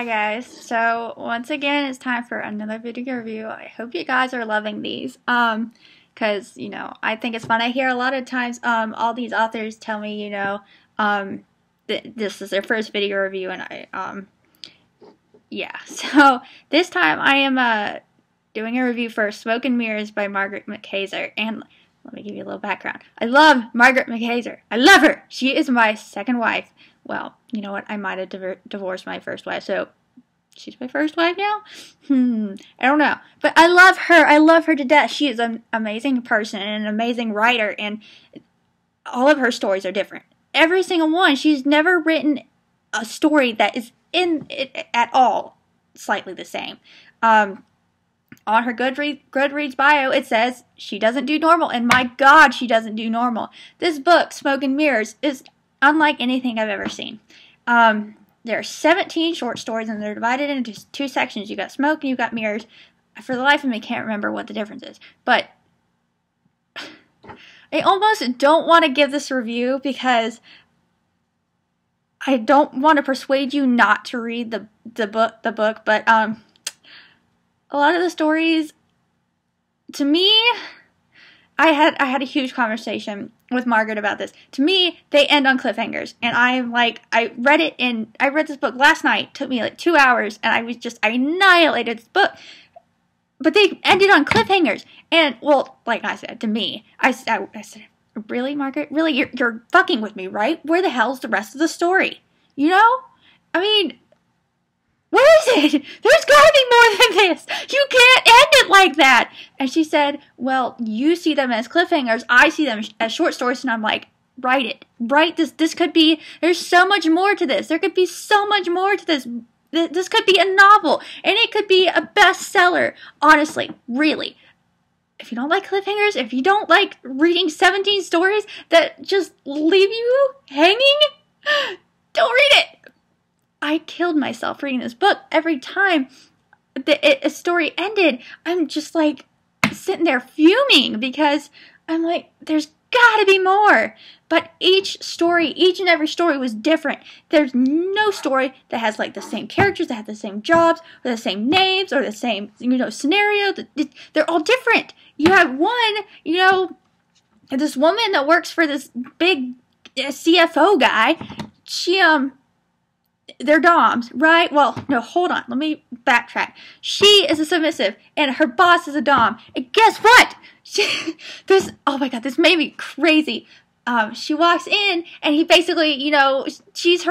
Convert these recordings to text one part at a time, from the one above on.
Hi guys, so once again it's time for another video review. I hope you guys are loving these, because, I think it's fun. I hear a lot of times, all these authors tell me, this is their first video review, and yeah. So this time I am, doing a review for Smoke and Mirrors by Margaret McHeyzer, and let me give you a little background. I love Margaret McHeyzer. I love her! She is my second wife. Well, you know what? I might have divorced my first wife, so she's my first wife now? I don't know. But I love her. I love her to death. She is an amazing person and an amazing writer, and all of her stories are different. Every single one. She's never written a story that is in it at all slightly the same. On her Goodreads bio, it says she doesn't do normal, and my God, she doesn't do normal. This book, Smoke and Mirrors, is unlike anything I've ever seen. There are 17 short stories, and they're divided into two sections. You got smoke and you got mirrors. For the life of me, can't remember what the difference is. But I almost don't want to give this review because I don't want to persuade you not to read the book. But a lot of the stories, to me, I had a huge conversation with Margaret about this. To me, they end on cliffhangers, and I'm like, I read this book last night. It took me like 2 hours, and I annihilated this book. But they ended on cliffhangers, and well, like I said, to me, I said, really, Margaret, really, you're fucking with me, right? Where the hell's the rest of the story? I mean, where is it? There's gotta be more than this. You can't end it like that. And she said, well, you see them as cliffhangers. I see them as short stories. And I'm like, write it. Write this. This could be, there's so much more to this. There could be so much more to this. This could be a novel. And it could be a bestseller. Honestly, really. If you don't like cliffhangers, if you don't like reading 17 stories that just leave you hanging, don't read it. I killed myself reading this book. Every time a story ended, I'm just like sitting there fuming because I'm like, there's gotta be more. But each and every story was different. There's no story that has like the same characters, that have the same jobs, or the same names, or the same, scenario. They're all different. You have one, this woman that works for this big CFO guy. They're doms, right? Well, no, hold on. Let me backtrack. She is a submissive, and her boss is a dom. And guess what? Oh my God, this made me crazy. She walks in, and he basically, she's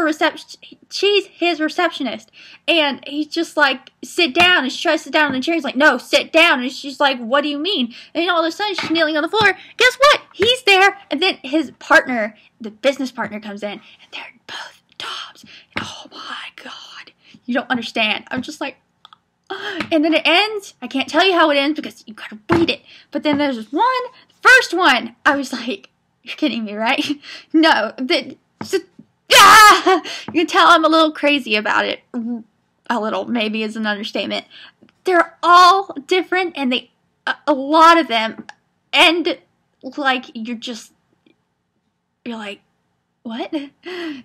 his receptionist, and he's just like, sit down, and she tries to sit down on the chair. He's like, no, sit down, and she's like, what do you mean? And then all of a sudden, she's kneeling on the floor. Guess what? He's there, and then his partner, the business partner, comes in, and they're both doms. Oh my God, you don't understand. I'm just like, and then it ends. I can't tell you how it ends because you gotta read it. But then there's first one. I was like, you're kidding me, right? No, you can tell I'm a little crazy about it. A little, maybe, is an understatement. They're all different, and a lot of them end like you're like, what?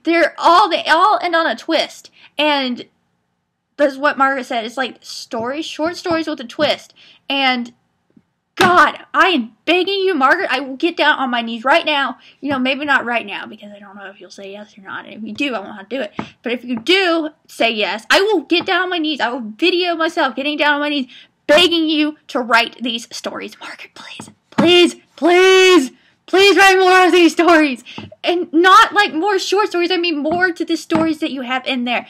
They all end on a twist, and that's what Margaret said. It's like short stories with a twist. And God, I am begging you, Margaret, I will get down on my knees right now. Maybe not right now because I don't know if you'll say yes or not. And if you do, I won't have to do it. But if you do say yes, I will get down on my knees. I will video myself getting down on my knees, begging you to write these stories. Margaret, please, please, please. Please write more of these stories. And not like more short stories. I mean more to the stories that you have in there.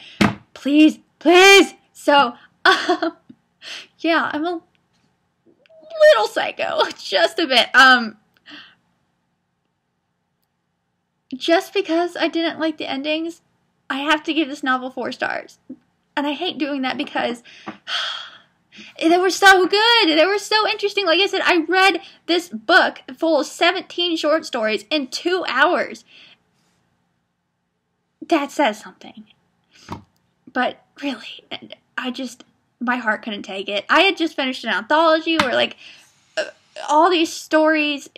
Please, please. So, yeah, I'm a little psycho. Just a bit. Just because I didn't like the endings, I have to give this novel 4 stars. And I hate doing that because they were so good. They were so interesting. Like I said, I read this book full of 17 short stories in 2 hours. That says something. But really, my heart couldn't take it. I had just finished an anthology where, like, all these stories,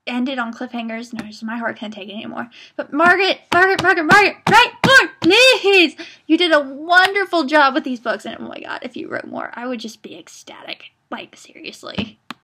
ended on cliffhangers. No, just my heart can't take it anymore. But Margaret, write more, please! You did a wonderful job with these books, and oh my god, if you wrote more, I would just be ecstatic. Like, seriously.